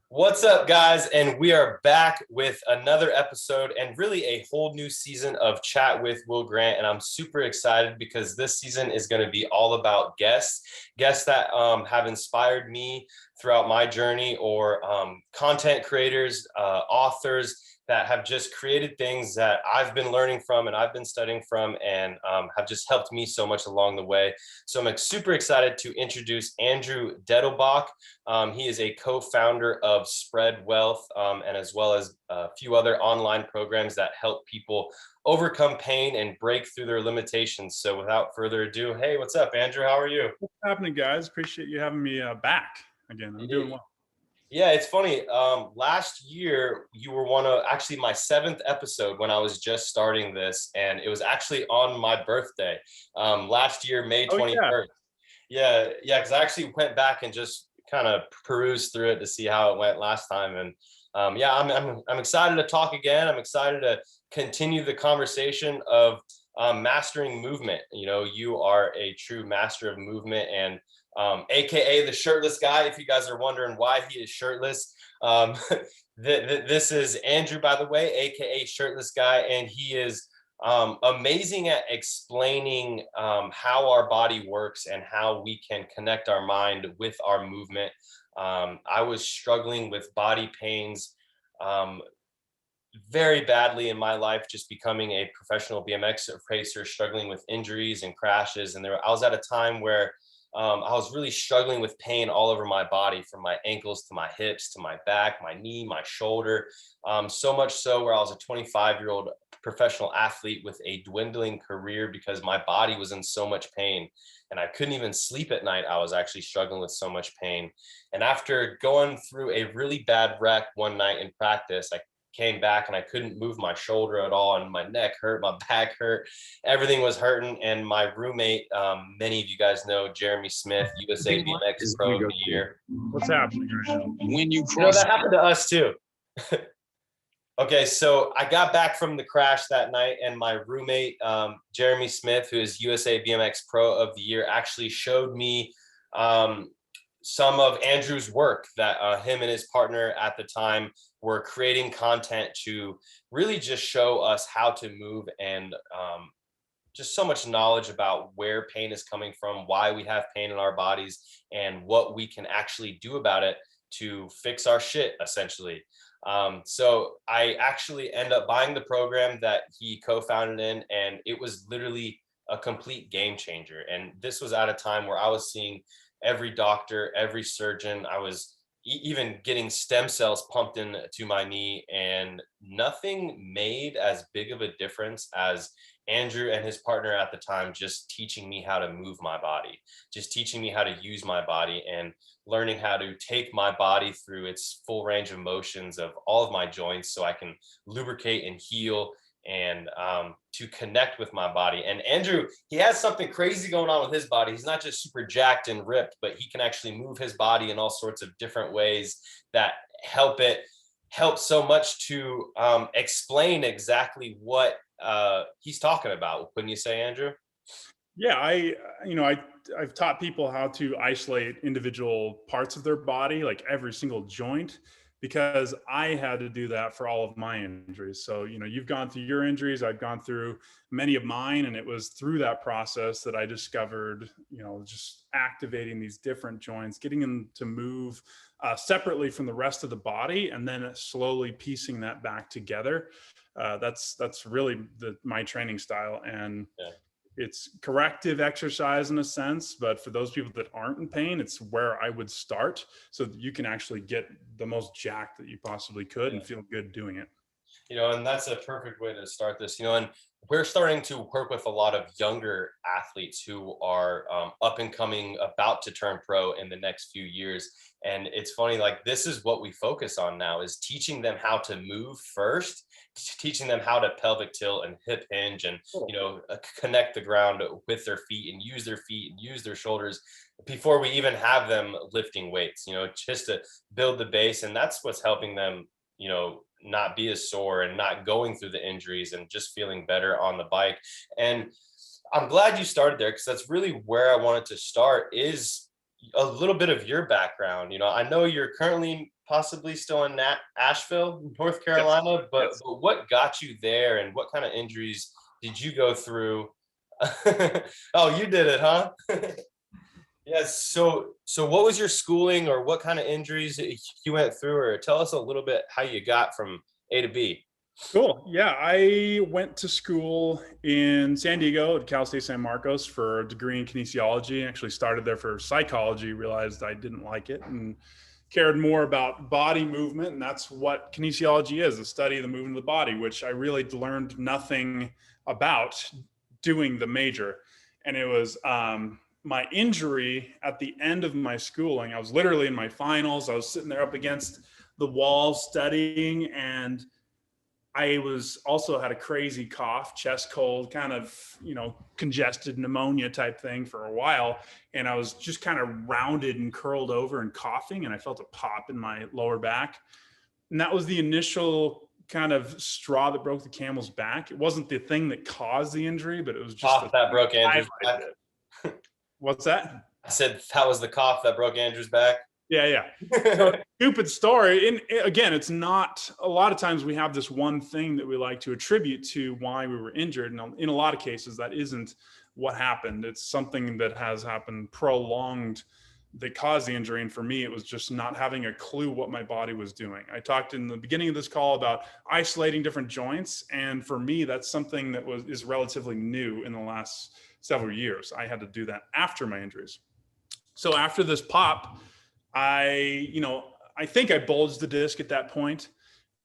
What's up, guys? And we are back with another episode and really a whole new season of Chat with Will Grant. And I'm super excited because this season is going to be all about guests that have inspired me throughout my journey, or content creators, authors that have just created things that I've been learning from and I've been studying from, and have just helped me so much along the way. So I'm super excited to introduce Andrew Dettelbach. He is a co-founder of Spread Wealth, and as well as a few other online programs that help people overcome pain and break through their limitations. So without further ado, hey, what's up, Andrew? How are you? What's happening, guys? Appreciate you having me back again. I'm doing well. Yeah, it's funny. Last year, you were one of actually my seventh episode when I was just starting this, and it was actually on my birthday last year, May Oh yeah, 21st. Yeah, because I actually went back and just kind of perused through it to see how it went last time, and yeah, I'm excited to talk again. I'm excited to continue the conversation of mastering movement. You know, you are a true master of movement, and AKA the shirtless guy. If you guys are wondering why he is shirtless, this is Andrew, by the way, AKA shirtless guy, and he is amazing at explaining how our body works and how we can connect our mind with our movement. I was struggling with body pains very badly in my life, just becoming a professional BMX racer, struggling with injuries and crashes. And I was at a time where I was really struggling with pain all over my body, from my ankles to my hips to my back, my knee, my shoulder. So much so where I was a 25-year-old professional athlete with a dwindling career because my body was in so much pain and I couldn't even sleep at night. I was actually struggling with so much pain. And after going through a really bad wreck one night in practice, I came back and I couldn't move my shoulder at all, and my neck hurt, my back hurt, everything was hurting. And my roommate, many of you guys know Jeremy Smith, USA BMX Pro of the Year. what's happening right now? When you You know, cross, that happened to us too. Okay, so I got back from the crash that night, and my roommate, Jeremy Smith, who is USA BMX Pro of the Year, actually showed me some of Andrew's work that him and his partner at the time were creating content to really just show us how to move, and just so much knowledge about where pain is coming from, why we have pain in our bodies, and what we can actually do about it to fix our shit, essentially. So I actually end up buying the program that he co-founded in, and it was literally a complete game changer. And this was at a time where I was seeing every doctor, every surgeon. I was even getting stem cells pumped into my knee, and nothing made as big of a difference as Andrew and his partner at the time just teaching me how to move my body, just teaching me how to use my body, and learning how to take my body through its full range of motions of all of my joints so I can lubricate and heal, and to connect with my body. And Andrew, he has something crazy going on with his body. He's not just super jacked and ripped, but he can actually move his body in all sorts of different ways that help so much to explain exactly what he's talking about. Wouldn't you say, Andrew? Yeah, I've taught people how to isolate individual parts of their body, like every single joint, because I had to do that for all of my injuries. So, you've gone through your injuries, I've gone through many of mine, and it was through that process that I discovered, just activating these different joints, getting them to move separately from the rest of the body, and then slowly piecing that back together. That's really my training style. And Yeah. it's corrective exercise in a sense, but for those people that aren't in pain, it's where I would start so that you can actually get the most jacked that you possibly could and feel good doing it. And that's a perfect way to start this. And we're starting to work with a lot of younger athletes who are up and coming, about to turn pro in the next few years. And it's funny, like, this is what we focus on now, is teaching them how to move first, teaching them how to pelvic tilt and hip hinge, and connect the ground with their feet and use their feet and use their shoulders before we even have them lifting weights, just to build the base. And that's what's helping them, not be as sore and not going through the injuries, and just feeling better on the bike. And I'm glad you started there, because that's really where I wanted to start, is a little bit of your background. I know you're currently possibly still in Asheville, North Yes. Carolina, but, Yes. but what got you there and what kind of injuries did you go through? Oh, you did it, huh? Yes. So what was your schooling or what kind of injuries that you went through, or tell us a little bit how you got from A to B? Cool. Yeah, I went to school in San Diego at Cal State San Marcos for a degree in kinesiology. Actually started there for psychology, realized I didn't like it and cared more about body movement. And that's what kinesiology is, the study of the movement of the body, which I really learned nothing about doing the major. And it was my injury at the end of my schooling. I was literally in my finals. I was sitting there up against the wall studying, and I was also had a crazy cough, chest cold, kind of, congested pneumonia type thing for a while. And I was just kind of rounded and curled over and coughing. And I felt a pop in my lower back. And that was the initial kind of straw that broke the camel's back. It wasn't the thing that caused the injury, but it was just the Cough that broke highlighted Andrew's back. it. What's that? I said that was the cough that broke Andrew's back. Yeah. So, stupid story. And again, it's not, a lot of times we have this one thing that we like to attribute to why we were injured. And in a lot of cases, that isn't what happened. It's something that has happened prolonged that caused the injury. And for me, it was just not having a clue what my body was doing. I talked in the beginning of this call about isolating different joints. And for me, that's something that is relatively new in the last several years. I had to do that after my injuries. So after this pop, I think I bulged the disc at that point.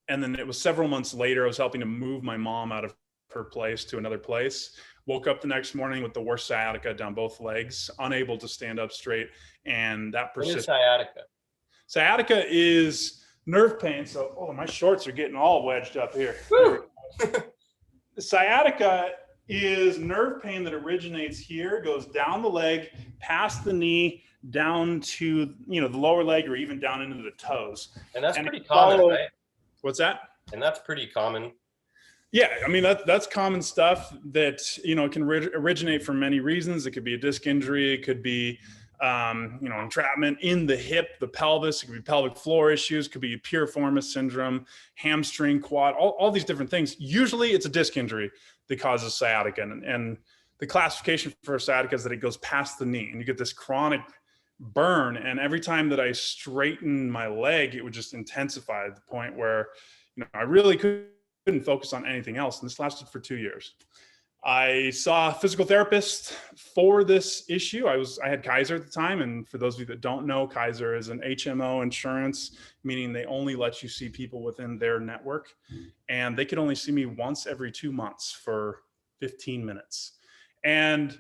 And then it was several months later, I was helping to move my mom out of her place to another place. Woke up the next morning with the worst sciatica down both legs, unable to stand up straight. And that What is persisted. sciatica? Sciatica is nerve pain. So, my shorts are getting all wedged up here. Sciatica is nerve pain that originates here, goes down the leg, past the knee, down to the lower leg, or even down into the toes. And that's pretty common, right? What's that? And that's pretty common. Yeah, I mean that's common stuff that can originate from many reasons. It could be a disc injury, it could be entrapment in the hip, the pelvis. It could be pelvic floor issues, it could be piriformis syndrome, hamstring, quad, all these different things. Usually it's a disc injury that causes sciatica, and the classification for sciatica is that it goes past the knee, and you get this chronic burn. And every time that I straighten my leg, it would just intensify to the point where I really couldn't focus on anything else. And this lasted for 2 years. I saw a physical therapist for this issue. I had Kaiser at the time. And for those of you that don't know, Kaiser is an HMO insurance, meaning they only let you see people within their network. And they could only see me once every 2 months for 15 minutes. And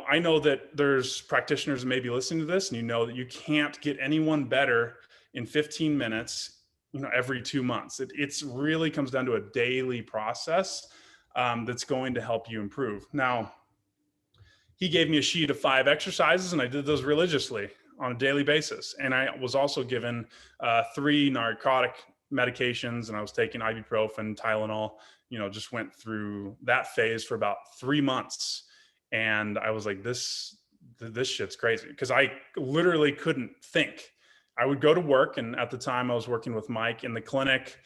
I know that there's practitioners that may be listening to this, and that you can't get anyone better in 15 minutes, every 2 months. It's really comes down to a daily process that's going to help you improve. Now, he gave me a sheet of 5 exercises, and I did those religiously on a daily basis. And I was also given 3 narcotic medications, and I was taking ibuprofen, Tylenol, just went through that phase for about 3 months. And I was like, this shit's crazy, because I literally couldn't think. I would go to work, and at the time I was working with Mike in the clinic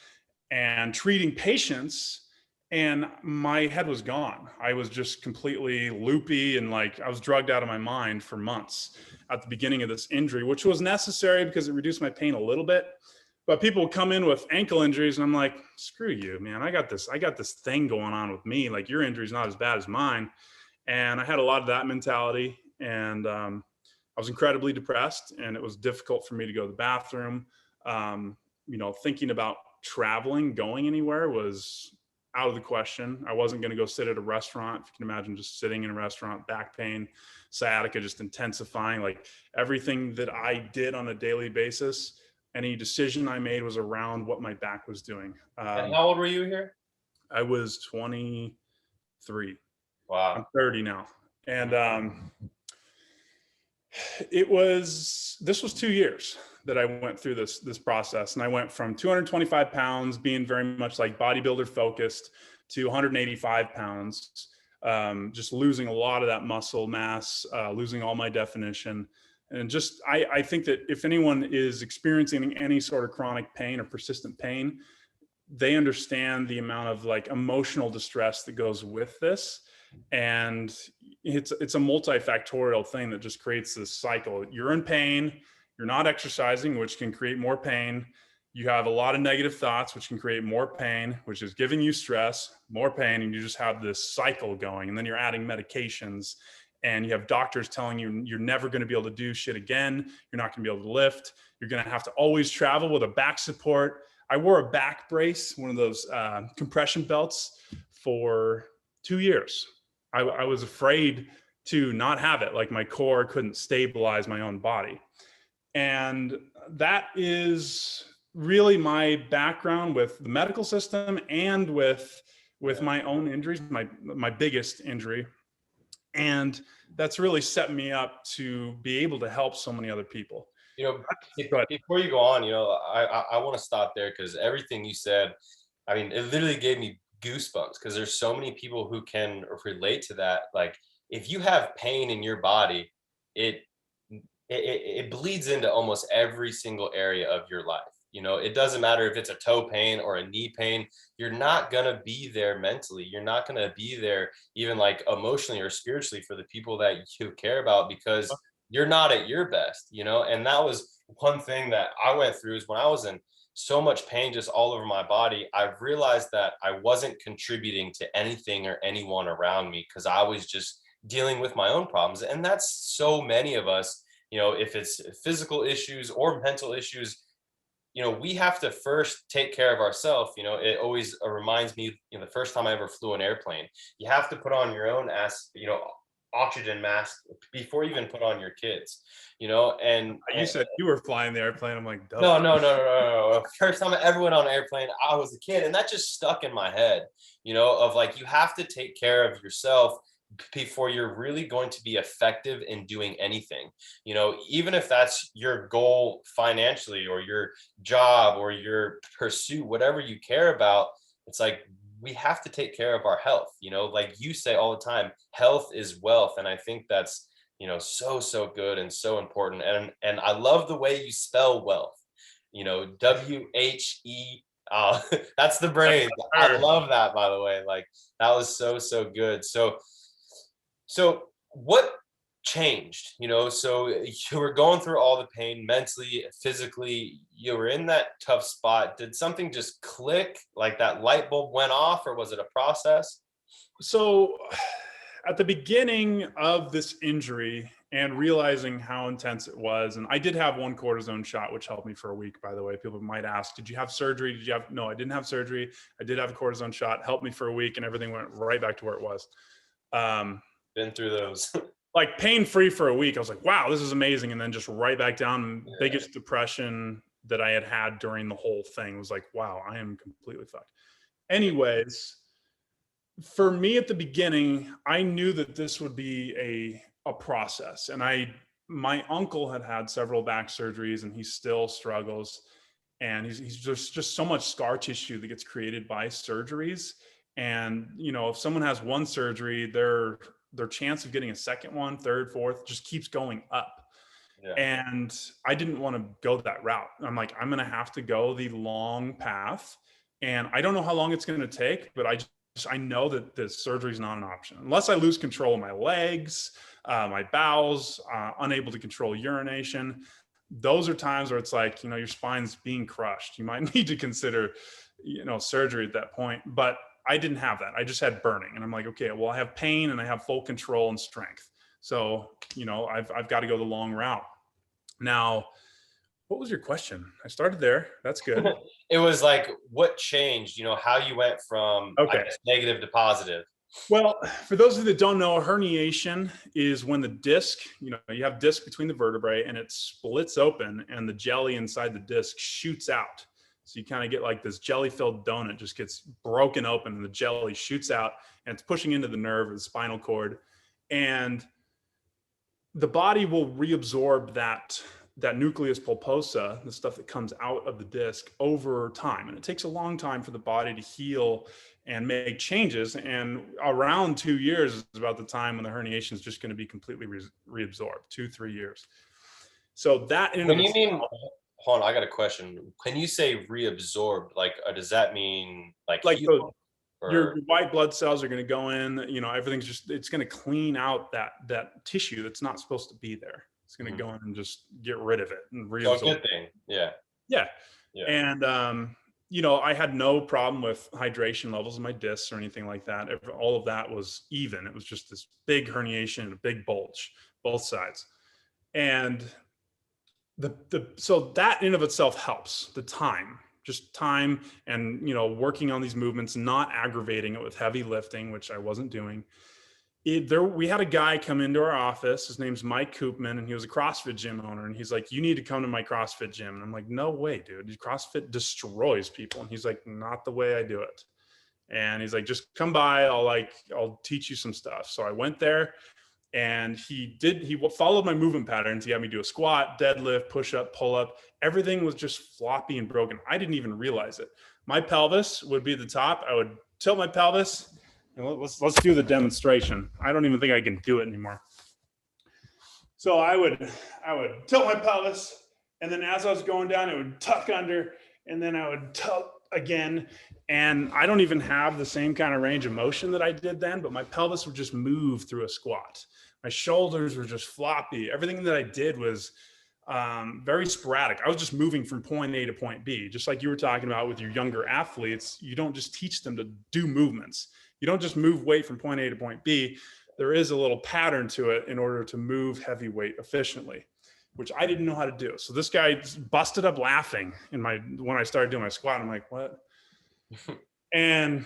and treating patients, and my head was gone. I was just completely loopy, and I was drugged out of my mind for months at the beginning of this injury, which was necessary because it reduced my pain a little bit. But people would come in with ankle injuries, and I'm like, screw you, man. I got this thing going on with me. Your injury's not as bad as mine. And I had a lot of that mentality, and I was incredibly depressed, and it was difficult for me to go to the bathroom. Thinking about traveling, going anywhere was out of the question. I wasn't going to go sit at a restaurant. If you can imagine just sitting in a restaurant, back pain, sciatica just intensifying. Everything that I did on a daily basis, any decision I made was around what my back was doing. And how old were you here? I was 23. Wow. I'm 30 now. And this was 2 years that I went through this process. And I went from 225 pounds, being very much bodybuilder focused, to 185 pounds, just losing a lot of that muscle mass, losing all my definition. And just, I think that if anyone is experiencing any sort of chronic pain or persistent pain, they understand the amount of like emotional distress that goes with this. And it's a multifactorial thing that just creates this cycle. You're in pain, you're not exercising, which can create more pain. You have a lot of negative thoughts, which can create more pain, which is giving you stress, more pain, and you just have this cycle going. And then you're adding medications, and you have doctors telling you you're never going to be able to do shit again. You're not going to be able to lift. You're going to have to always travel with a back support. I wore a back brace, one of those compression belts, for 2 years. I was afraid to not have it. Like my core couldn't stabilize my own body. And that is really my background with the medical system and with my own injuries, my biggest injury. And that's really set me up to be able to help so many other people. You know, before you go on, you know, I want to stop there because everything you said, I mean, it literally gave me goosebumps because there's so many people who can relate to that. Like, if you have pain in your body, it it bleeds into almost every single area of your life. You know, it doesn't matter if it's a toe pain or a knee pain, you're not going to be there mentally. You're not going to be there even like emotionally or spiritually for the people that you care about because you're not at your best, you know? And that was one thing that I went through is when I was in so much pain just all over my body, I realized that I wasn't contributing to anything or anyone around me because I was just dealing with my own problems. And that's so many of us, you know, if it's physical issues or mental issues, you know, we have to first take care of ourselves. You know, it always reminds me, you know, the first time I ever flew an airplane, you have to put on your own you know, oxygen mask before you even put on your kids, you know, You said you were flying the airplane. I'm like, no, dope. no, no, no, no, no. First time I ever went on an airplane, I was a kid, and that just stuck in my head, you know, of like, you have to take care of yourself before you're really going to be effective in doing anything. You know, even if that's your goal financially or your job or your pursuit, whatever you care about, it's like we have to take care of our health. You know, like you say all the time, health is wealth. And I think that's, you know, so good and so important. And I love the way you spell wealth, you know, WHE. That's the brain. I love that, by the way. Like, that was so good. So what changed? You know, so you were going through all the pain mentally, physically, you were in that tough spot. Did something just click, like that light bulb went off, or was it a process? So at the beginning of this injury and realizing how intense it was, and I did have one cortisone shot, which helped me for a week, by the way. People might ask, did you have surgery? Did you have, no, I didn't have surgery. I did have a cortisone shot, helped me for a week, and everything went right back to where it was. Been through those. Like pain-free for a week. I was like, wow, this is amazing. And then just right back down. Yeah. Biggest depression that I had during the whole thing. Was like, wow, I am completely fucked. Anyways, for me at the beginning, I knew that this would be a process. And my uncle had several back surgeries and he still struggles. And he's just so much scar tissue that gets created by surgeries. And, you know, if someone has one surgery, their chance of getting a second one, third, fourth, just keeps going up. Yeah. And I didn't want to go that route. I'm like, I'm going to have to go the long path. And I don't know how long it's going to take, but I know that the surgery is not an option unless I lose control of my legs, my bowels, unable to control urination. Those are times where it's like, you know, your spine's being crushed. You might need to consider, you know, surgery at that point. But I didn't have that. I just had burning. And I'm like, okay, well, I have pain and I have full control and strength. So, you know, I've got to go the long route. Now, what was your question? I started there. That's good. It was like, what changed, you know, how you went from, I guess, negative to positive. Well, for those of you that don't know, herniation is when the disc, you know, you have disc between the vertebrae and it splits open and the jelly inside the disc shoots out. So you kind of get like this jelly-filled donut just gets broken open and the jelly shoots out and it's pushing into the nerve or the spinal cord. And the body will reabsorb that nucleus pulposa, the stuff that comes out of the disc, over time. And it takes a long time for the body to heal and make changes. And around 2 years is about the time when the herniation is just going to be completely reabsorbed, 2-3 years. So that in and When of you itself, mean, hold on, I got a question. When you say reabsorbed, like, does that mean like like heal your or? white blood cells are going to go in, everything's just, it's going to clean out that tissue that's not supposed to be there. It's going to Mhm. go in and just get rid of it and So a reabsorb. good thing. Yeah. Yeah. Yeah. And, I had no problem with hydration levels of my discs or anything like that. All of that was even. It was just this big herniation and a big bulge, both sides. And so that in of itself helps. The time, just time, and working on these movements, not aggravating it with heavy lifting, which I wasn't doing. We had a guy come into our office. His name's Mike Koopman, and he was a CrossFit gym owner. And he's like, "You need to come to my CrossFit gym." And I'm like, "No way, dude. CrossFit destroys people." And he's like, "Not the way I do it." And he's like, "Just come by. I'll teach you some stuff." So I went there, and he followed my movement patterns. He had me do a squat, deadlift, push up, pull up. Everything was just floppy and broken. I didn't even realize it. My pelvis would be at the top. I would tilt my pelvis, and let's do the demonstration. I don't even think I can do it anymore. So I would tilt my pelvis, and then as I was going down, it would tuck under, and then I would tilt again. And I don't even have the same kind of range of motion that I did then, but my pelvis would just move through a squat. My shoulders were just floppy. Everything that I did was very sporadic. I was just moving from point A to point B. Just like you were talking about with your younger athletes, you don't just teach them to do movements. You don't just move weight from point A to point B. There is a little pattern to it in order to move heavy weight efficiently, which I didn't know how to do. So this guy busted up laughing when I started doing my squat. I'm like, "What?" And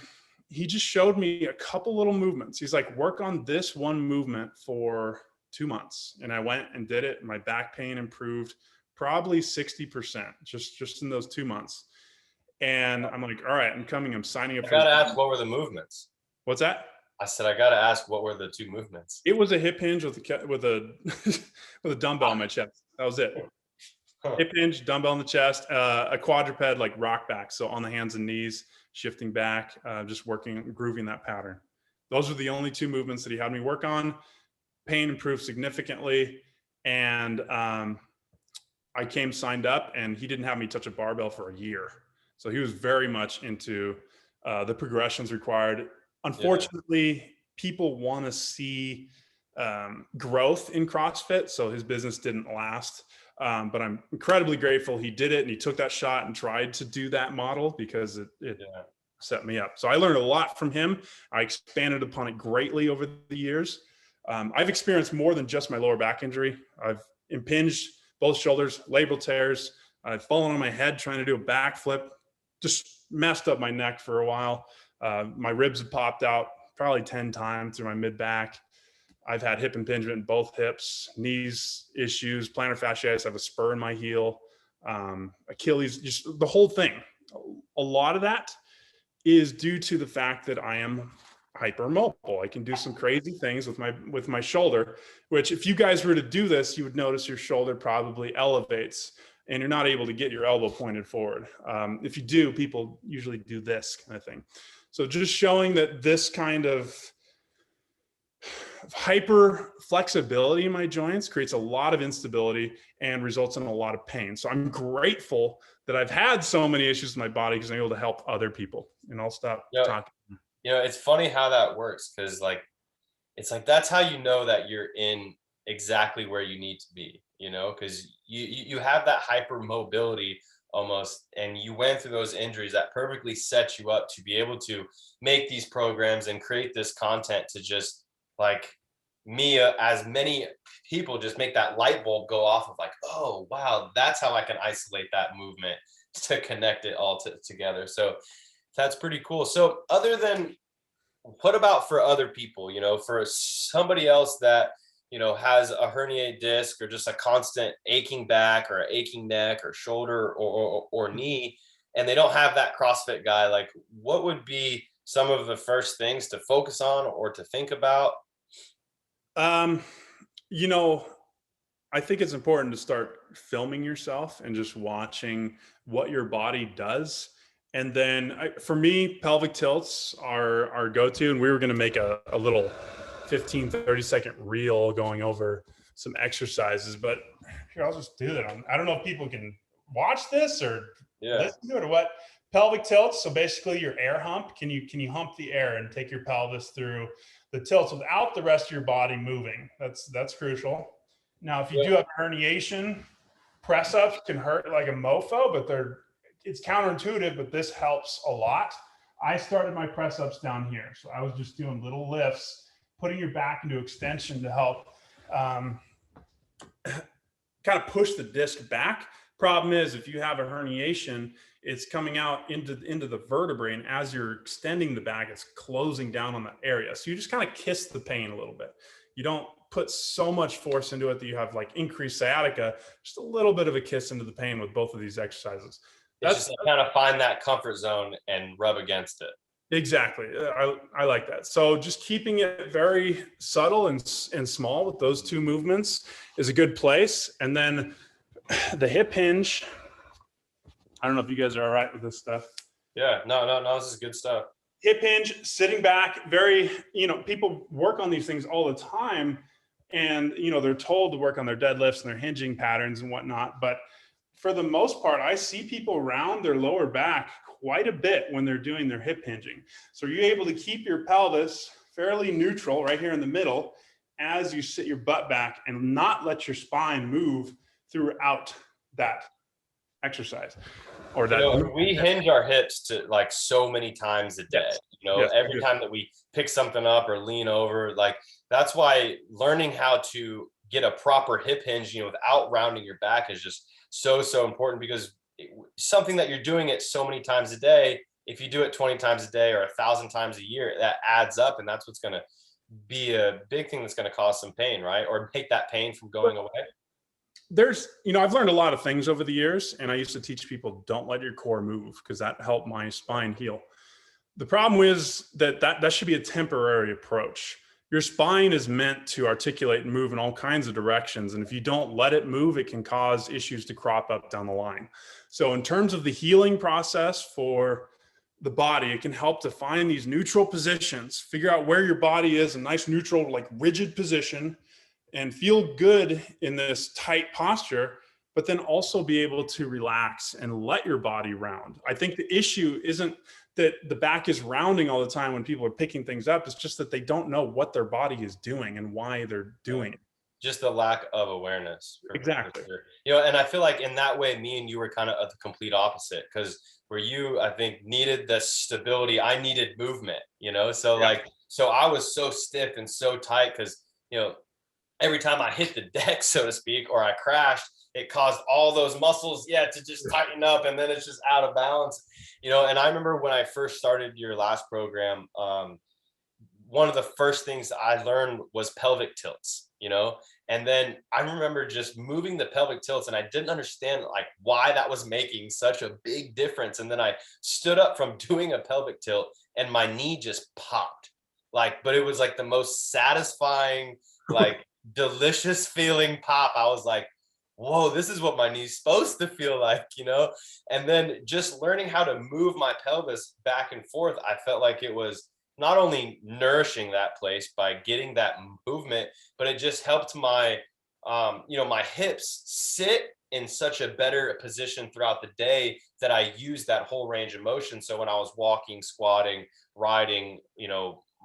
he just showed me a couple little movements. He's like, "Work on this one movement for 2 months." And I went and did it. And my back pain improved probably 60% just in those 2 months. And I'm like, "All right, I'm coming. I'm signing up I for this." gotta ask, what were the movements? What's that? I said, I gotta ask, what were the two movements? It was a hip hinge with a with a dumbbell on my chest. That was it. Huh. Hip hinge, dumbbell in the chest, a quadruped like rock back. So on the hands and knees, shifting back, just grooving that pattern. Those are the only two movements that he had me work on. Pain improved significantly. And I came signed up, and he didn't have me touch a barbell for a year. So he was very much into the progressions required. Yeah. Unfortunately, people want to see growth in CrossFit. So his business didn't last. But I'm incredibly grateful he did it, and he took that shot and tried to do that model, because it Yeah. set me up. So I learned a lot from him. I expanded upon it greatly over the years. I've experienced more than just my lower back injury. I've impinged both shoulders, labral tears. I've fallen on my head trying to do a backflip, just messed up my neck for a while. My ribs have popped out probably 10 times through my mid back. I've had hip impingement in both hips, knees issues, plantar fasciitis. I have a spur in my heel, Achilles, just the whole thing. A lot of that is due to the fact that I am hypermobile. I can do some crazy things with my shoulder, which if you guys were to do this, you would notice your shoulder probably elevates and you're not able to get your elbow pointed forward. If you do, people usually do this kind of thing. So just showing that this kind of hyper flexibility in my joints creates a lot of instability and results in a lot of pain. So I'm grateful that I've had so many issues with my body, because I'm able to help other people. And I'll stop talking. It's funny how that works, because it's like that's how you know that you're in exactly where you need to be, because you have that hyper mobility almost, and you went through those injuries that perfectly set you up to be able to make these programs and create this content to just like me, as many people, just make that light bulb go off of like, oh wow, that's how I can isolate that movement to connect it all together. So that's pretty cool. So other than, what about for other people, for somebody else that, has a herniated disc or just a constant aching back or aching neck or shoulder or knee, and they don't have that CrossFit guy, like what would be some of the first things to focus on or to think about? Um, you know, I think it's important to start filming yourself and just watching what your body does. And then for me, pelvic tilts are our go-to. And we were going to make a little 15, 30-second reel going over some exercises. But here, I'll just do that. I don't know if people can watch this or listen to it or what. Pelvic tilts. So basically your air hump. Can you hump the air and take your pelvis through the tilts without the rest of your body moving? That's crucial. Now, if you do have herniation, press ups can hurt like a mofo, but it's counterintuitive, but this helps a lot. I started my press ups down here. So I was just doing little lifts, putting your back into extension to help kind of push the disc back. Problem is, if you have a herniation, it's coming out into the vertebrae, and as you're extending the back, it's closing down on that area. So you just kind of kiss the pain a little bit. You don't put so much force into it that you have like increased sciatica. Just a little bit of a kiss into the pain with both of these exercises. It's just kind of find that comfort zone and rub against it. Exactly. I like that. So just keeping it very subtle and small with those two movements is a good place. And then the hip hinge. I don't know if you guys are all right with this stuff. Yeah, no, this is good stuff. Hip hinge, sitting back, people work on these things all the time, and, they're told to work on their deadlifts and their hinging patterns and whatnot. But for the most part, I see people round their lower back quite a bit when they're doing their hip hinging. So you're able to keep your pelvis fairly neutral right here in the middle as you sit your butt back and not let your spine move throughout that exercise. Or that we hinge our hips to like so many times a day. Yes. Every time that we pick something up or lean over, like that's why learning how to get a proper hip hinge, without rounding your back is just so important, because something that you're doing it so many times a day, if you do it 20 times a day or 1,000 times a year, that adds up, and that's what's going to be a big thing that's going to cause some pain, right? Or make that pain from going away. I've learned a lot of things over the years, and I used to teach people, don't let your core move, because that helped my spine heal. The problem is that should be a temporary approach. Your spine is meant to articulate and move in all kinds of directions. And if you don't let it move, it can cause issues to crop up down the line. So in terms of the healing process for the body, it can help to find these neutral positions, figure out where your body is, a nice neutral, like rigid position, and feel good in this tight posture, but then also be able to relax and let your body round. I think the issue isn't that the back is rounding all the time when people are picking things up. It's just that they don't know what their body is doing and why they're doing it. Just the lack of awareness. Exactly. Sure. And I feel like in that way, me and you were kind of the complete opposite, because where you, I think, needed the stability, I needed movement, so so I was so stiff and so tight because, every time I hit the deck, so to speak, or I crashed, it caused all those muscles, to just tighten up, and then it's just out of balance, And I remember when I first started your last program, one of the first things I learned was pelvic tilts, and then I remember just moving the pelvic tilts, and I didn't understand like why that was making such a big difference. And then I stood up from doing a pelvic tilt, and my knee just popped, but it was like the most satisfying, delicious feeling pop. I was like, whoa, this is what my knee's supposed to feel like, And then just learning how to move my pelvis back and forth, I felt like it was not only nourishing that place by getting that movement, but it just helped my, my hips sit in such a better position throughout the day that I used that whole range of motion. So when I was walking, squatting, riding,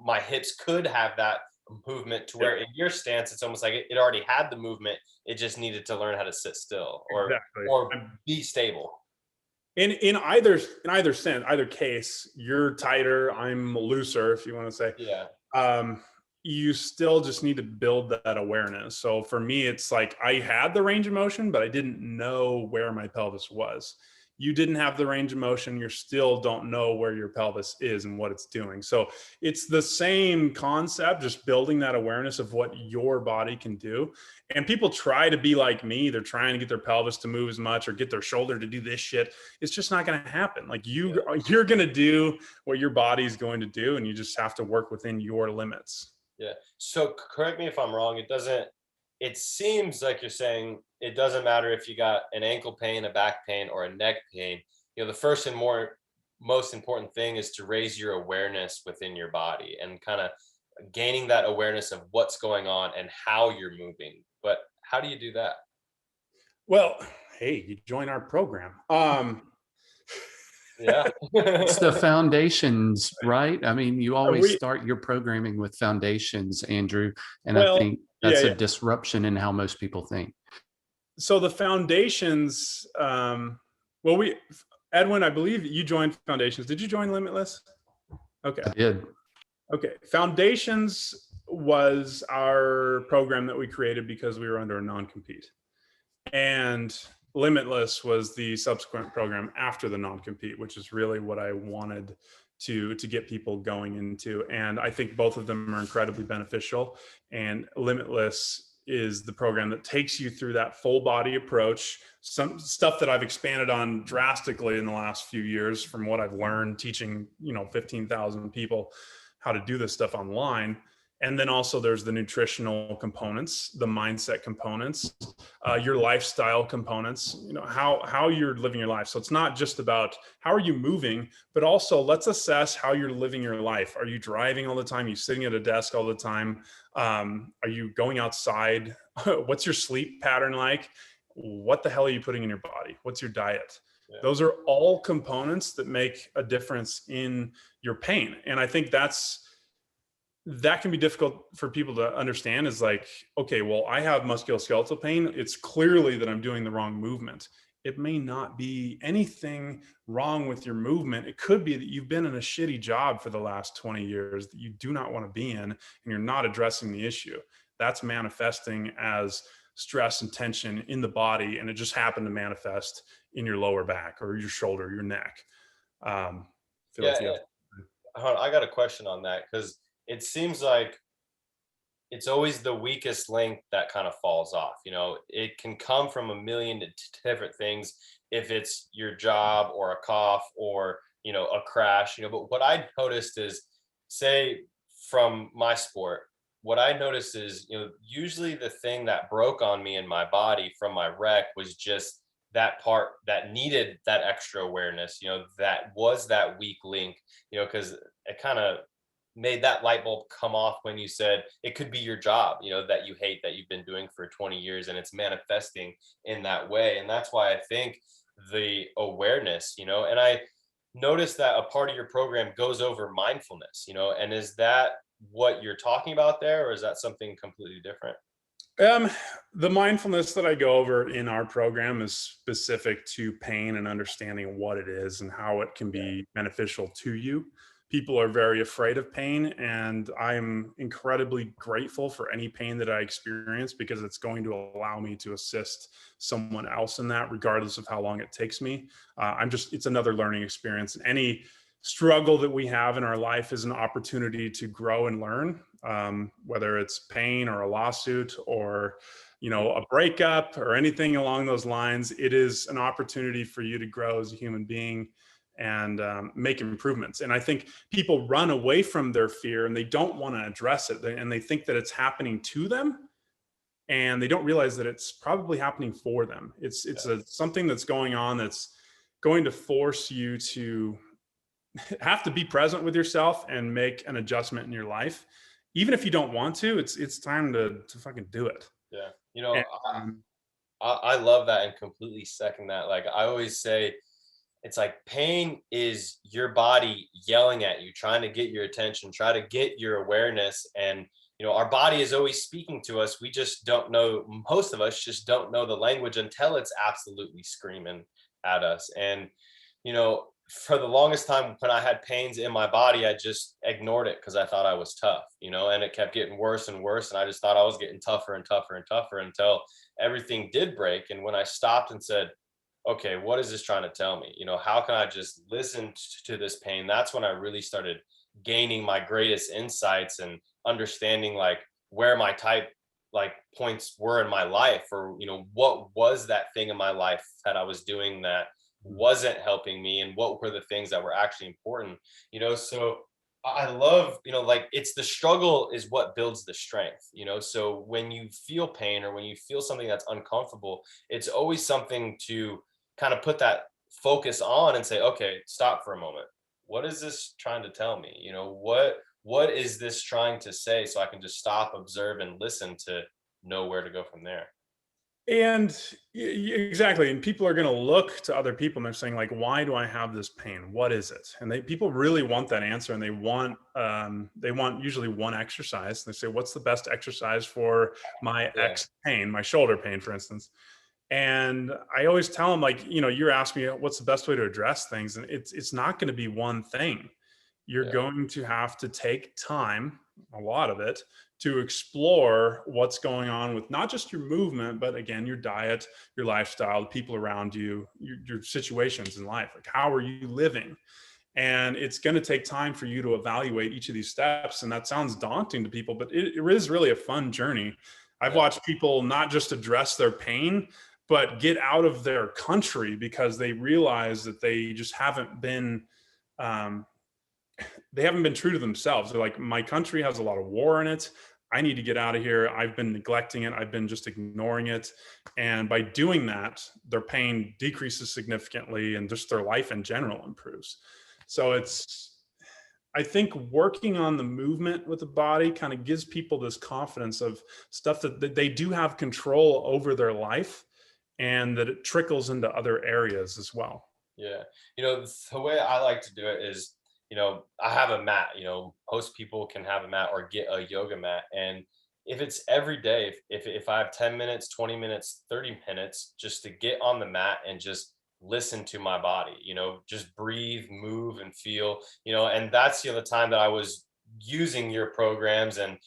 my hips could have that movement to where in your stance, it's almost like it already had the movement. It just needed to learn how to sit still or be stable. In either sense, either case, you're tighter, I'm looser, if you want to say. Yeah. You still just need to build that awareness. So for me, it's like I had the range of motion, but I didn't know where my pelvis was. You didn't have the range of motion, you still don't know where your pelvis is and what it's doing. So it's the same concept, just building that awareness of what your body can do. And people try to be like me. They're trying to get their pelvis to move as much or get their shoulder to do this shit. It's just not going to happen. Like you're going to do what your body's going to do, and you just have to work within your limits. Yeah. So correct me if I'm wrong. It seems like you're saying it doesn't matter if you got an ankle pain, a back pain, or a neck pain. The first and most important thing is to raise your awareness within your body and kind of gaining that awareness of what's going on and how you're moving but how do you do that? Well, hey, you join our program. Yeah. It's the foundations, right? I mean, you always we start your programming with foundations, Andrew, and I well, think yeah, that's a yeah. disruption in how most people think. So the foundations, well, Edwin, I believe you joined foundations. Did you join Limitless? Okay. I did. Okay. Foundations was our program that we created because we were under a non-compete. And Limitless was the subsequent program after the non-compete, which is really what I wanted to get people going into. And I think both of them are incredibly beneficial. And Limitless is the program that takes you through that full body approach, some stuff that I've expanded on drastically in the last few years from what I've learned teaching, 15,000 people how to do this stuff online. And then also there's the nutritional components, the mindset components, your lifestyle components, how you're living your life. So it's not just about how are you moving, but also let's assess how you're living your life. Are you driving all the time? Are you sitting at a desk all the time? Are you going outside? What's your sleep pattern like? What the hell are you putting in your body? What's your diet? Yeah. Those are all components that make a difference in your pain. And I think that can be difficult for people to understand, is like, okay, well, I have musculoskeletal pain. It's clearly that I'm doing the wrong movement. It may not be anything wrong with your movement. It could be that you've been in a shitty job for the last 20 years that you do not want to be in, and you're not addressing the issue. That's manifesting as stress and tension in the body, and it just happened to manifest in your lower back or your shoulder, your neck. I feel Yeah. like you have. Hold on, I got a question on that, because it seems like it's always the weakest link that kind of falls off. It can come from a million different things, if it's your job or a cough or, a crash, but what I noticed is, say, from my sport, what I noticed is, usually the thing that broke on me in my body from my wreck was just that part that needed that extra awareness, that was that weak link, because it kind of made that light bulb come off when you said it could be your job, that you hate, that you've been doing for 20 years, and it's manifesting in that way. And that's why I think the awareness, and I noticed that a part of your program goes over mindfulness, and is that what you're talking about there, or is that something completely different? Um, the mindfulness that I go over in our program is specific to pain and understanding what it is and how it can be beneficial to you. People are very afraid of pain, and I'm incredibly grateful for any pain that I experience, because it's going to allow me to assist someone else in that, regardless of how long it takes me. It's another learning experience. And any struggle that we have in our life is an opportunity to grow and learn, whether it's pain or a lawsuit or a breakup or anything along those lines. It is an opportunity for you to grow as a human being and make improvements. And I think people run away from their fear and they don't want to address it, and they think that it's happening to them, and they don't realize that it's probably happening for them. It's something that's going on that's going to force you to have to be present with yourself and make an adjustment in your life. Even if you don't want to, it's time to fucking do it. Yeah. And, I love that and completely second that. Like I always say, it's like pain is your body yelling at you, trying to get your attention, try to get your awareness. And, our body is always speaking to us. We just don't know, most of us just don't know the language until it's absolutely screaming at us. And, for the longest time when I had pains in my body, I just ignored it because I thought I was tough, and it kept getting worse and worse. And I just thought I was getting tougher and tougher and tougher until everything did break. And when I stopped and said, okay, what is this trying to tell me? How can I just listen to this pain? That's when I really started gaining my greatest insights and understanding like where my type like points were in my life, or what was that thing in my life that I was doing that wasn't helping me, and what were the things that were actually important. So I love, like it's the struggle is what builds the strength. So when you feel pain or when you feel something that's uncomfortable, it's always something to kind of put that focus on and say, okay, stop for a moment. What is this trying to tell me? What is this trying to say? So I can just stop, observe, and listen to know where to go from there. And exactly. And people are going to look to other people and they're saying like, why do I have this pain? What is it? And people really want that answer, and they want usually one exercise. They say, what's the best exercise for my X pain, my shoulder pain, for instance? And I always tell them, like, you're asking me what's the best way to address things. And it's not going to be one thing. You're going to have to take time, a lot of it, to explore what's going on with not just your movement, but again, your diet, your lifestyle, the people around you, your situations in life. Like, how are you living? And it's going to take time for you to evaluate each of these steps. And that sounds daunting to people, but it is really a fun journey. I've watched people not just address their pain, but get out of their country because they realize that they just haven't been true to themselves. They're like, my country has a lot of war in it. I need to get out of here. I've been neglecting it. I've been just ignoring it. And by doing that, their pain decreases significantly and just their life in general improves. So I think working on the movement with the body kind of gives people this confidence of stuff that they do have control over their life, and that it trickles into other areas as well. Yeah. The way I like to do it is, I have a mat. Most people can have a mat or get a yoga mat. And if it's every day, if I have 10 minutes, 20 minutes, 30 minutes, just to get on the mat and just listen to my body, just breathe, move, and feel, and that's the time that I was using your programs and,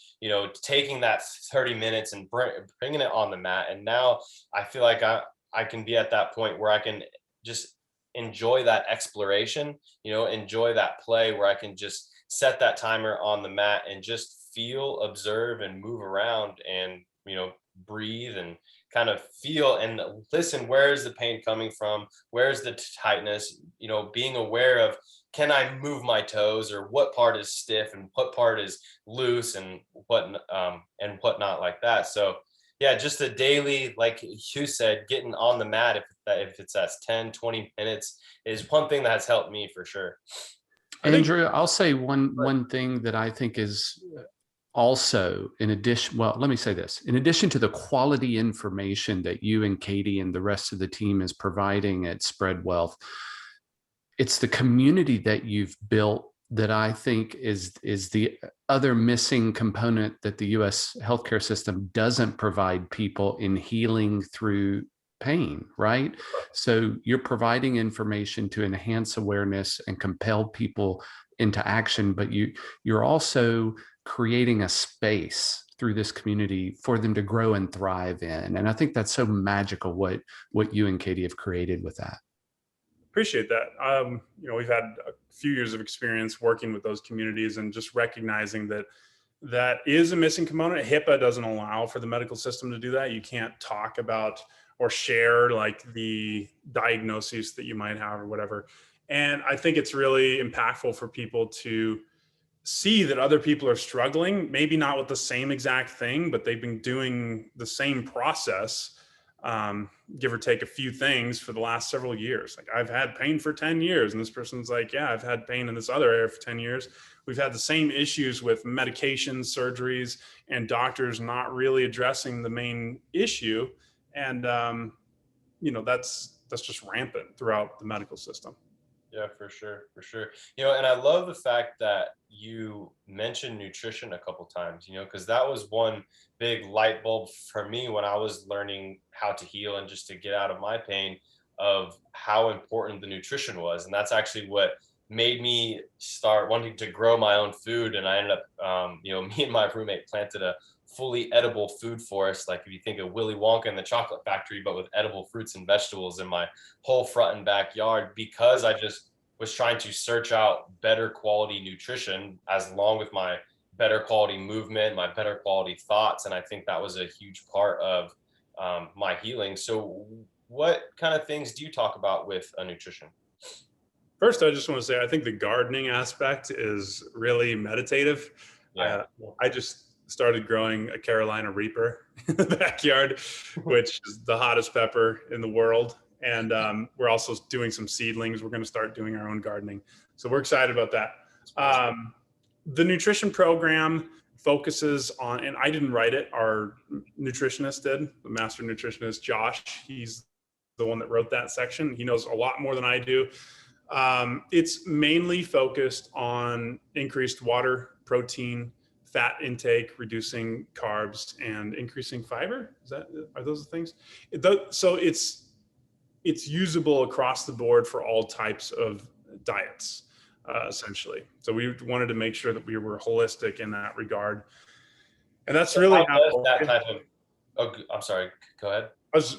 taking that 30 minutes and bringing it on the mat. And now I feel like I can be at that point where I can just enjoy that exploration, enjoy that play where I can just set that timer on the mat and just feel, observe, and move around and, breathe and kind of feel and listen. Where is the pain coming from? Where's the tightness? Being aware of, can I move my toes, or what part is stiff and what part is loose, and whatnot like that. So yeah, just a daily, like you said, getting on the mat, if it's that 10, 20 minutes, is one thing that has helped me for sure. Andrew, I'll say one thing that I think is also, in addition, well, let me say this, in addition to the quality information that you and Katie and the rest of the team is providing at Spread Whealth, it's the community that you've built that I think is the other missing component that the US healthcare system doesn't provide people in healing through pain, right? So you're providing information to enhance awareness and compel people into action, but you're also creating a space through this community for them to grow and thrive in. And I think that's so magical what you and Katie have created with that. Appreciate that. We've had a few years of experience working with those communities and just recognizing that is a missing component. HIPAA doesn't allow for the medical system to do that. You can't talk about or share like the diagnoses that you might have or whatever. And I think it's really impactful for people to see that other people are struggling, maybe not with the same exact thing, but they've been doing the same process, give or take a few things, for the last several years. Like, I've had pain for 10 years. And this person's like, yeah, I've had pain in this other area for 10 years. We've had the same issues with medications, surgeries, and doctors not really addressing the main issue. And, that's just rampant throughout the medical system. Yeah, for sure. And I love the fact that you mentioned nutrition a couple times, because that was one big light bulb for me when I was learning how to heal and just to get out of my pain, of how important the nutrition was. And that's actually what made me start wanting to grow my own food. And I ended up, me and my roommate planted a fully edible food forest. Like, if you think of Willy Wonka and the Chocolate Factory, but with edible fruits and vegetables in my whole front and backyard, because I just was trying to search out better quality nutrition as long with my better quality movement, my better quality thoughts. And I think that was a huge part of my healing. So what kind of things do you talk about with nutrition? First, I just want to say, I think the gardening aspect is really meditative. Yeah. I just started growing a Carolina Reaper in the backyard, which is the hottest pepper in the world. And we're also doing some seedlings. We're going to start doing our own gardening. So we're excited about that. The nutrition program focuses on, and I didn't write it, our nutritionist did, the master nutritionist, Josh. He's the one that wrote that section. He knows a lot more than I do. It's mainly focused on increased water, protein, fat intake, reducing carbs, and increasing fiber. Are those the things? So it's usable across the board for all types of diets, essentially. So we wanted to make sure that we were holistic in that regard. And that's really how does that type of, oh, I'm sorry, go ahead.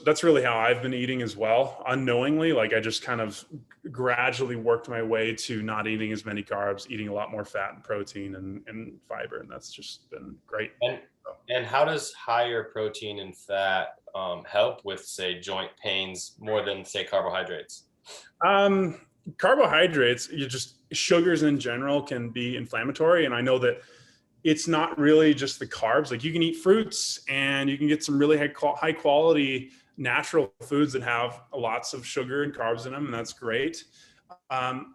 That's really how I've been eating as well, unknowingly. Like I just kind of gradually worked my way to not eating as many carbs, eating a lot more fat and protein and fiber, and that's just been great. And how does higher protein and fat help with, say, joint pains more than, say, carbohydrates? Carbohydrates, sugars in general can be inflammatory, and I know that it's not really just the carbs. Like you can eat fruits and you can get some really high quality natural foods that have lots of sugar and carbs in them, and that's great.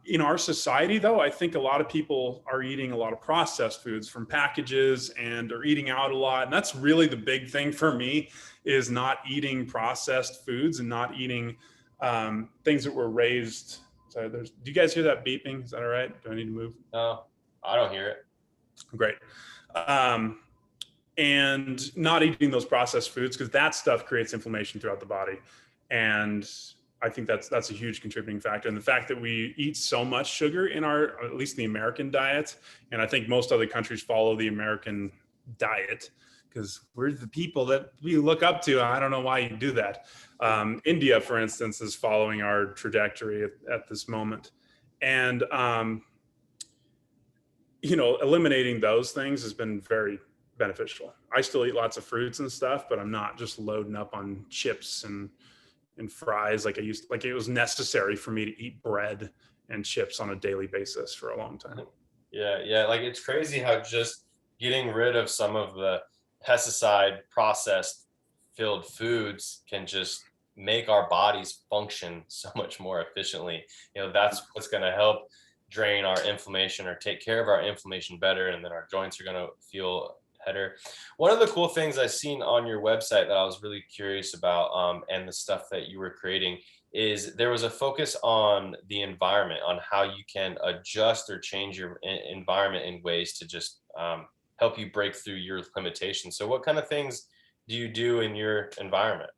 In our society, though, I think a lot of people are eating a lot of processed foods from packages and are eating out a lot. And that's really the big thing for me, is not eating processed foods and not eating things that were raised. So do you guys hear that beeping? Is that all right? Do I need to move? No, I don't hear it. Great. And not eating those processed foods, because that stuff creates inflammation throughout the body. And I think that's a huge contributing factor. And the fact that we eat so much sugar in our, at least the American diet, and I think most other countries follow the American diet, because we're the people that we look up to. I don't know why you do that. India, for instance, is following our trajectory at this moment. And, eliminating those things has been very beneficial. I still eat lots of fruits and stuff, but I'm not just loading up on chips and fries like I used to. Like it was necessary for me to eat bread and chips on a daily basis for a long time. Yeah. Like it's crazy how just getting rid of some of the pesticide processed filled foods can just make our bodies function so much more efficiently. That's what's going to help drain our inflammation or take care of our inflammation better, and then our joints are going to feel better. One of the cool things I've seen on your website that I was really curious about, and the stuff that you were creating, is there was a focus on the environment, on how you can adjust or change your environment in ways to just help you break through your limitations. So what kind of things do you do in your environment?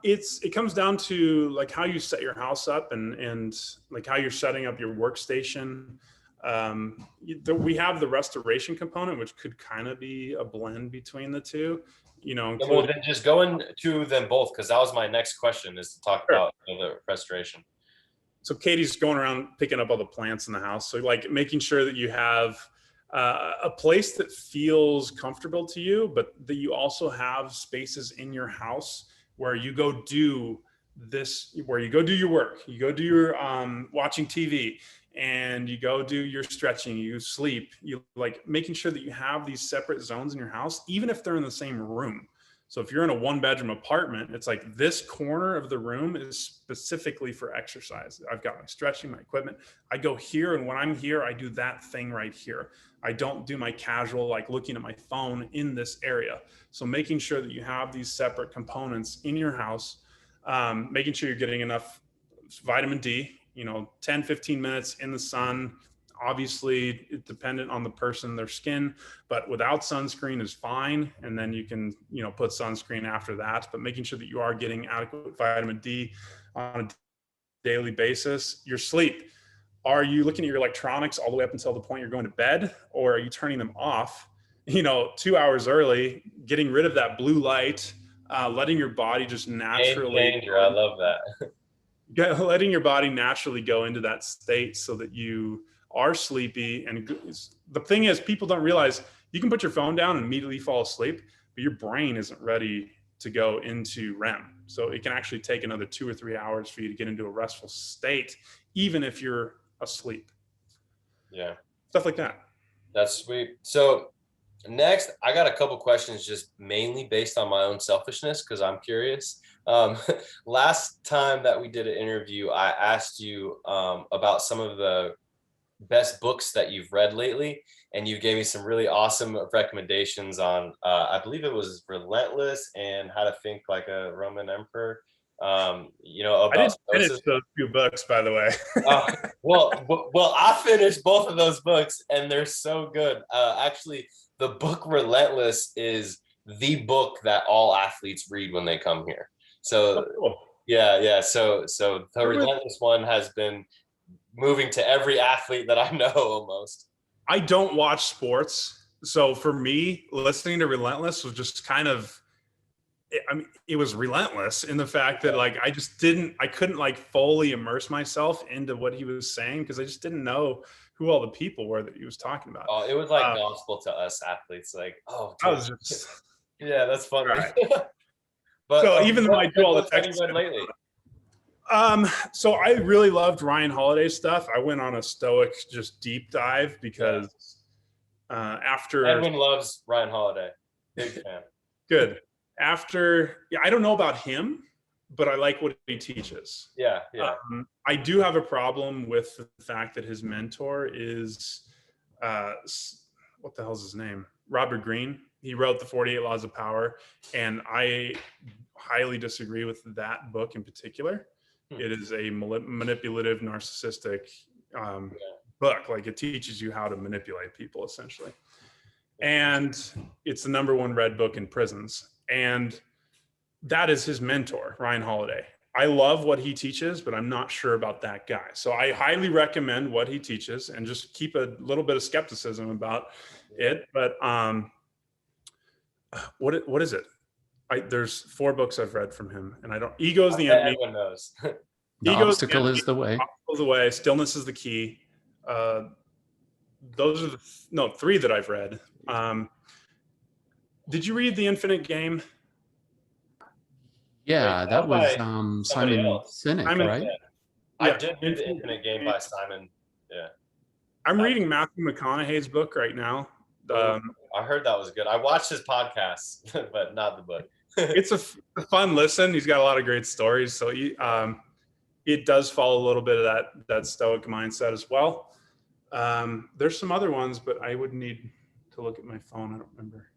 It comes down to like how you set your house up and like how you're setting up your workstation. We have the restoration component, which could kind of be a blend between the two, Well, then just go into them both, because that was my next question, is to talk about the restoration. So Katie's going around picking up all the plants in the house. So like making sure that you have a place that feels comfortable to you, but that you also have spaces in your house where you go do this, where you go do your work, you go do your watching TV, and you go do your stretching, you sleep, you like making sure that you have these separate zones in your house, even if they're in the same room. So if you're in a 1-bedroom apartment, it's like this corner of the room is specifically for exercise. I've got my stretching, my equipment. I go here, and when I'm here, I do that thing right here. I don't do my casual, like looking at my phone in this area. So making sure that you have these separate components in your house, making sure you're getting enough vitamin D, 10, 15 minutes in the sun. Obviously, it's dependent on the person, their skin, but without sunscreen is fine. And then you can, put sunscreen after that, but making sure that you are getting adequate vitamin D on a daily basis. Your sleep. Are you looking at your electronics all the way up until the point you're going to bed, or are you turning them off, 2 hours early, getting rid of that blue light, letting your body just naturally. Game changer. I love that. Letting your body naturally go into that state so that you are sleepy. And the thing is, people don't realize you can put your phone down and immediately fall asleep, but your brain isn't ready to go into REM. So it can actually take another 2 or 3 hours for you to get into a restful state, even if you're asleep. Yeah. Stuff like that. That's sweet. So next, I got a couple questions just mainly based on my own selfishness, because I'm curious. Last time that we did an interview, I asked you about some of the best books that you've read lately, and you gave me some really awesome recommendations on, I believe it was Relentless and How to Think Like a Roman Emperor. You know, I about didn't finish those 2 books, by the way. well, I finished both of those books, and they're so good. Actually, the book Relentless is the book that all athletes read when they come here. So, Cool. yeah. So the Relentless one has been moving to every athlete that I know almost. I don't watch sports. So for me, listening to Relentless was just kind of, I mean, it was relentless in the fact that like, I couldn't like fully immerse myself into what he was saying because I just didn't know who all the people were that he was talking about. Oh, it was like gospel to us athletes. Like, oh, I was just, yeah, that's funny. right. But So even though I do all the books have you read lately? So I really loved Ryan Holiday's stuff. I went on a Stoic just deep dive because after Edwin loves Ryan Holiday, big fan. Good. I don't know about him, but I like what he teaches. Yeah. I do have a problem with the fact that his mentor is, what the hell's his name? Robert Greene. He wrote the 48 Laws of Power, and I highly disagree with that book in particular. It is a manipulative, narcissistic book. Like it teaches you how to manipulate people essentially. And it's the #1 read book in prisons. And that is his mentor, Ryan Holiday. I love what he teaches, but I'm not sure about that guy. So I highly recommend what he teaches and just keep a little bit of skepticism about it. But what is it? There's 4 books I've read from him, and I don't. Ego's the enemy. Everyone knows. The obstacle is the way. Obstacle is the way. Stillness is the key. Those are 3 that I've read. Did you read The Infinite Game? Yeah, that was Simon Sinek, right? I did read The Infinite Game by Simon. Yeah. I'm reading Matthew McConaughey's book right now. I heard that was good. I watched his podcast, but not the book. It's a fun listen. He's got a lot of great stories. So it does follow a little bit of that Stoic mindset as well. There's some other ones, but I would need to look at my phone. I don't remember.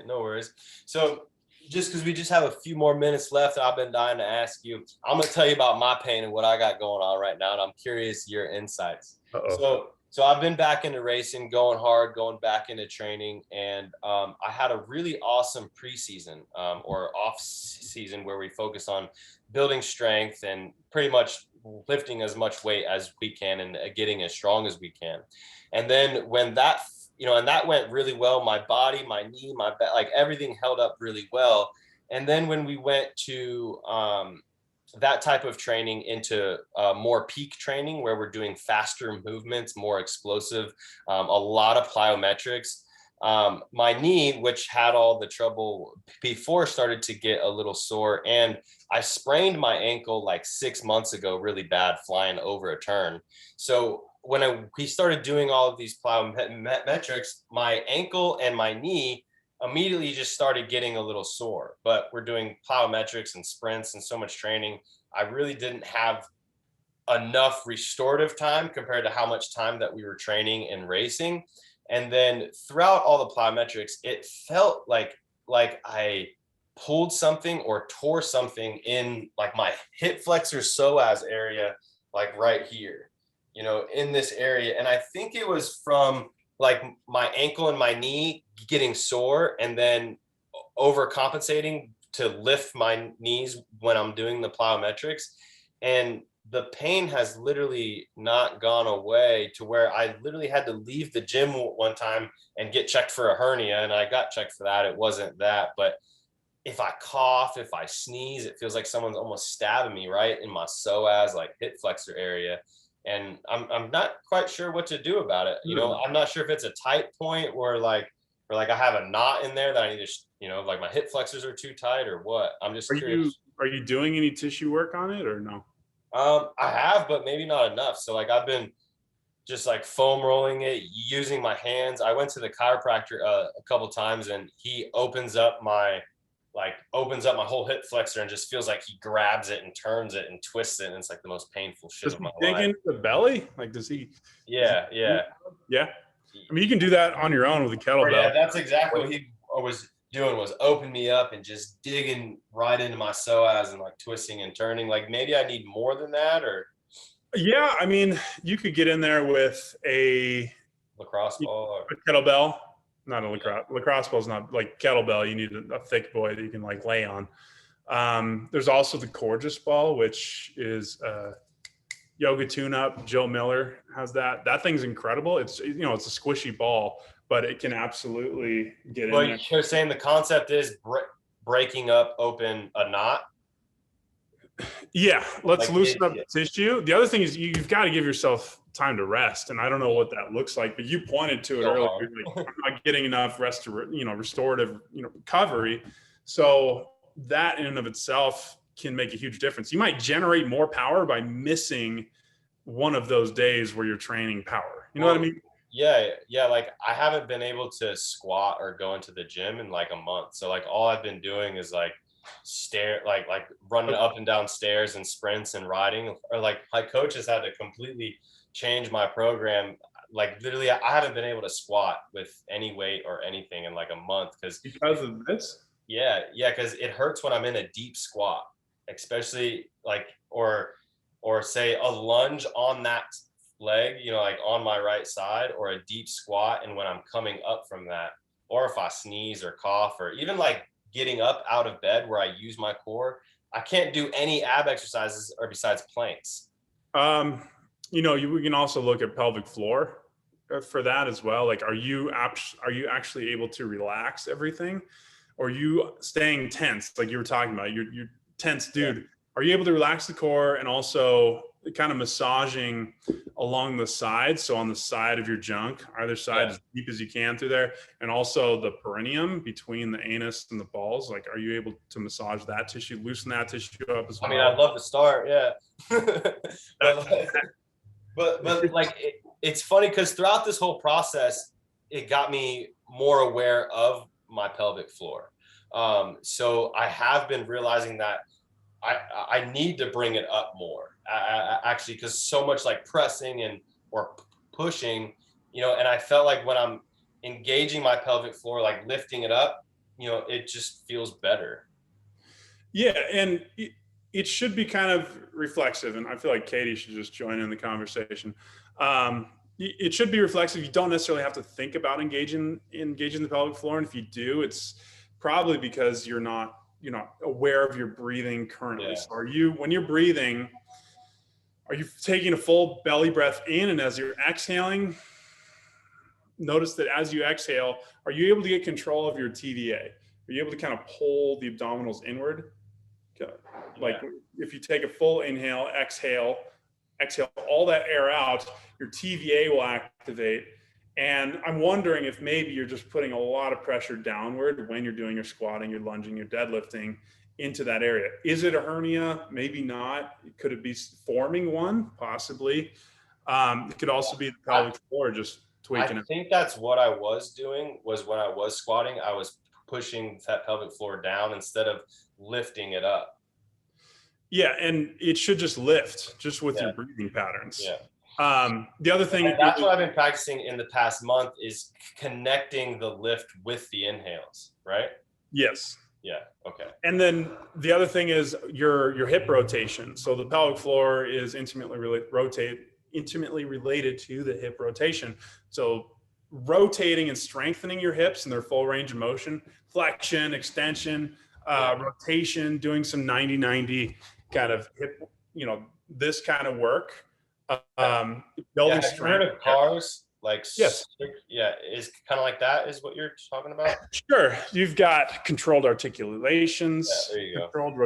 No worries. So just because we just have a few more minutes left, I've been dying to ask you. I'm going to tell you about my pain and what I got going on right now, and I'm curious your insights. So I've been back into racing, going hard, going back into training, and I had a really awesome preseason or off season where we focus on building strength and pretty much lifting as much weight as we can and getting as strong as we can. And then when that, and that went really well, my body, my knee, my back, like everything held up really well. And then when we went to that type of training into more peak training where we're doing faster movements, more explosive, a lot of plyometrics, my knee, which had all the trouble before, started to get a little sore. And I sprained my ankle like 6 months ago, really bad, flying over a turn. So when we started doing all of these plyometrics, my ankle and my knee immediately just started getting a little sore. But we're doing plyometrics and sprints and so much training. I really didn't have enough restorative time compared to how much time that we were training and racing. And then throughout all the plyometrics, it felt like I pulled something or tore something in like my hip flexor psoas area, like right here, in this area. And I think it was from like my ankle and my knee getting sore and then overcompensating to lift my knees when I'm doing the plyometrics. And the pain has literally not gone away to where I literally had to leave the gym one time and get checked for a hernia. And I got checked for that. It wasn't that, but if I cough, if I sneeze, it feels like someone's almost stabbing me right in my psoas, like hip flexor area. And I'm not quite sure what to do about it. I'm not sure if it's a tight point or like I have a knot in there that I need to, like my hip flexors are too tight or what. I'm just curious. Are you doing any tissue work on it or no? I have, but maybe not enough. So like I've been just like foam rolling it, using my hands. I went to the chiropractor a couple times and he opens up my like opens up my whole hip flexor and just feels like he grabs it and turns it and twists it. And it's like the most painful shit of my dig life. into the belly? Like, Yeah. Yeah. I mean, you can do that on your own with a kettlebell. Yeah, that's exactly what he was doing, was open me up and just digging right into my psoas and like twisting and turning. Like maybe I need more than that, or yeah, I mean, you could get in there with a lacrosse ball or a kettlebell. Not a lacrosse ball is not like kettlebell. You need a thick boy that you can like lay on. There's also the Gorgeous ball, which is yoga tune-up. Joe Miller has that. That thing's incredible. It's, you know, it's a squishy ball, but it can absolutely get in there. You're saying the concept is breaking up open a knot. Yeah, let's Like loosen up the tissue. The other thing is you've got to give yourself time to rest, and I don't know what that looks like, but you pointed to it earlier. Like, I'm not getting enough restorative, recovery. So that in and of itself can make a huge difference. You might generate more power by missing one of those days where you're training power. You know what I mean? Yeah. Like I haven't been able to squat or go into the gym in like a month. So like all I've been doing is like like running up and down stairs and sprints and riding. Or like my coach has had to completely change my program. Like literally I haven't been able to squat with any weight or anything in like a month because of this. Yeah, because it hurts when I'm in a deep squat, especially like or say a lunge on that leg, like on my right side, or a deep squat, and when I'm coming up from that, or if I sneeze or cough, or even like getting up out of bed where I use my core, I can't do any ab exercises or besides planks. We can also look at pelvic floor for that as well. Like, are you actually able to relax everything? Or are you staying tense? Like you were talking about, you're tense, dude. Yeah. Are you able to relax the core and also kind of massaging along the side? So on the side of your junk, either side, as deep as you can through there. And also the perineum between the anus and the balls. Like, are you able to massage that tissue, loosen that tissue up as well? I mean, I'd love to start. Yeah. but it's funny because throughout this whole process, it got me more aware of my pelvic floor. So I have been realizing that I need to bring it up more, actually, because so much like pressing or pushing, and I felt like when I'm engaging my pelvic floor, like lifting it up, it just feels better. Yeah. And it should be kind of reflexive. And I feel like Katie should just join in the conversation. It should be reflexive. You don't necessarily have to think about engaging the pelvic floor. And if you do, it's probably because you're not aware of your breathing currently. Yeah. So when you're breathing, are you taking a full belly breath in, and as you're exhaling, notice that as you exhale, are you able to get control of your TVA? Are you able to kind of pull the abdominals inward? Like if you take a full inhale, exhale all that air out, your TVA will activate. And I'm wondering if maybe you're just putting a lot of pressure downward when you're doing your squatting, your lunging, your deadlifting into that area. Is it a hernia? Maybe not. Could it be forming one? Possibly. It could also be the pelvic floor just tweaking. I think that's what I was doing, was when I was squatting, I was pushing that pelvic floor down instead of lifting it up. Yeah, and it should just lift just with your breathing patterns. Yeah. The other thing, and that's what I've been practicing in the past month, is connecting the lift with the inhales, right? Yes. Yeah. Okay. And then the other thing is your hip rotation. So the pelvic floor is intimately related to the hip rotation. So rotating and strengthening your hips in their full range of motion, flexion, extension, rotation, doing some 90-90 kind of hip, this kind of work. Building strength. Heard of cars? Like, yes. Yeah, is kind of like that is what you're talking about? Sure. You've got controlled articulations, controlled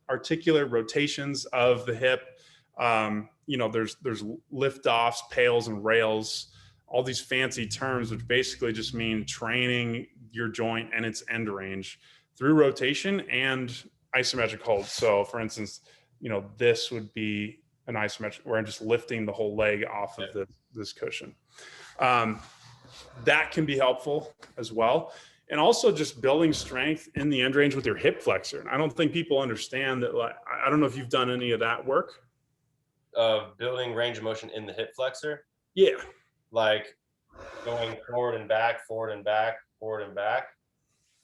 articular rotations of the hip. There's lift offs, pails, and rails, all these fancy terms, which basically just mean training your joint and its end range through rotation and isometric hold. So for instance, this would be an isometric where I'm just lifting the whole leg off of this cushion. That can be helpful as well. And also just building strength in the end range with your hip flexor. And I don't think people understand that. Like, I don't know if you've done any of that work. Building range of motion in the hip flexor. Yeah. Like going forward and back, forward and back, forward and back.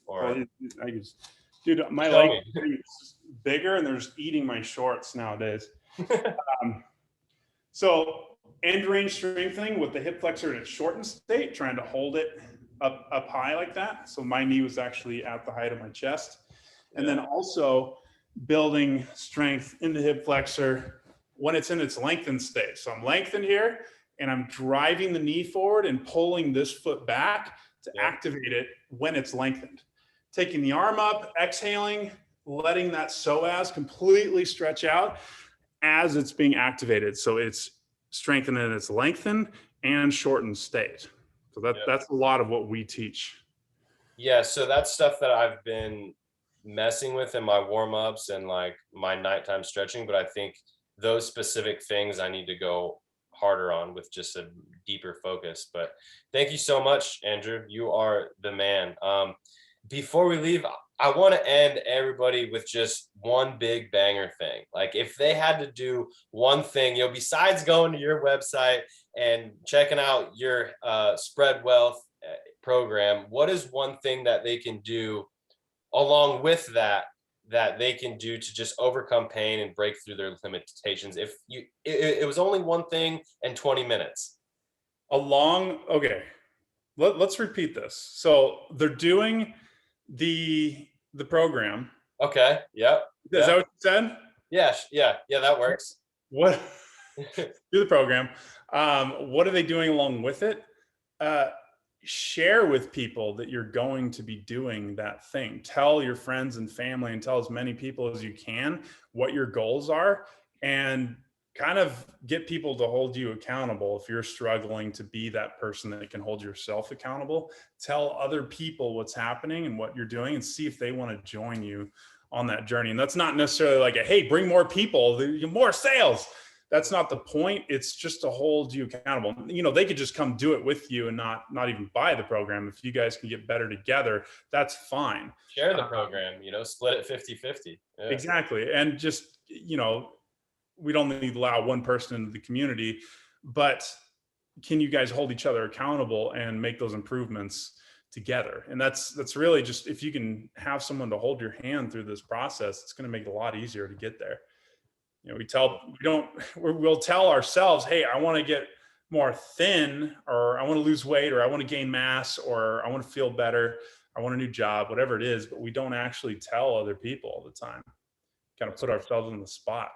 Or well, I just, dude, my Show leg me. is bigger and they're just eating my shorts nowadays. So end range strengthening with the hip flexor in its shortened state, trying to hold it up high like that. So my knee was actually at the height of my chest. And then also building strength in the hip flexor when it's in its lengthened state. So I'm lengthened here and I'm driving the knee forward and pulling this foot back to activate it when it's lengthened. Taking the arm up, exhaling, letting that psoas completely stretch out as it's being activated. So it's strengthened in its lengthened and shortened state. So that's a lot of what we teach. Yeah, so that's stuff that I've been messing with in my warm-ups and like my nighttime stretching, but I think those specific things I need to go harder on with just a deeper focus. But thank you so much, Andrew. You are the man. Before we leave, I want to end everybody with just one big banger thing. Like if they had to do one thing, besides going to your website and checking out your Spread Wealth program, what is one thing that they can do along with that they can do to just overcome pain and break through their limitations? If it was only one thing and 20 minutes. Okay, let's repeat this. So they're doing the program. Okay. Yep. Is that what you said? Yeah, that works. What do the program? What are they doing along with it? Share with people that you're going to be doing that thing. Tell your friends and family and tell as many people as you can what your goals are, and kind of get people to hold you accountable. If you're struggling to be that person that can hold yourself accountable, tell other people what's happening and what you're doing and see if they want to join you on that journey. And that's not necessarily like hey, bring more people, more sales. That's not the point. It's just to hold you accountable. They could just come do it with you and not even buy the program. If you guys can get better together, that's fine. Share the program, split it 50-50. Yeah. Exactly. And just, we'd only allow one person into the community, but can you guys hold each other accountable and make those improvements together? And that's really just, if you can have someone to hold your hand through this process, it's going to make it a lot easier to get there. We'll tell ourselves, hey, I want to get more thin, or I want to lose weight, or I want to gain mass, or I want to feel better, I want a new job, whatever it is, but we don't actually tell other people all the time. Kind of put ourselves on the spot.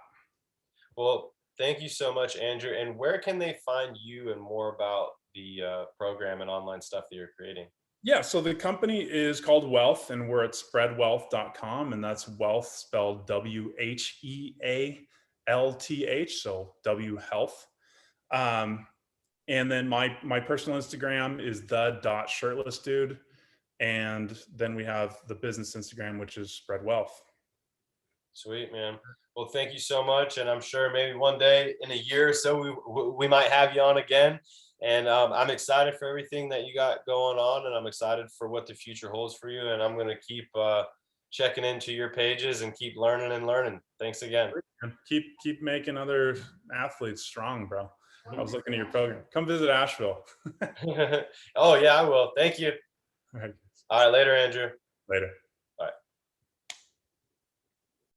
Well, thank you so much, Andrew. And where can they find you and more about the program and online stuff that you're creating? Yeah, so the company is called Wealth, and we're at spreadwealth.com, and that's wealth spelled WHEALTH, so W Health. And then my personal Instagram is the.shirtlessdude. And then we have the business Instagram, which is Spread Wealth. Sweet, man. Well, thank you so much. And I'm sure maybe one day in a year or so, we might have you on again. And I'm excited for everything that you got going on. And I'm excited for what the future holds for you. And I'm going to keep checking into your pages and keep learning and learning. Thanks again. Keep making other athletes strong, bro. I was looking at your program. Come visit Asheville. Oh, yeah, I will. Thank you. All right. All right. Later, Andrew. Later.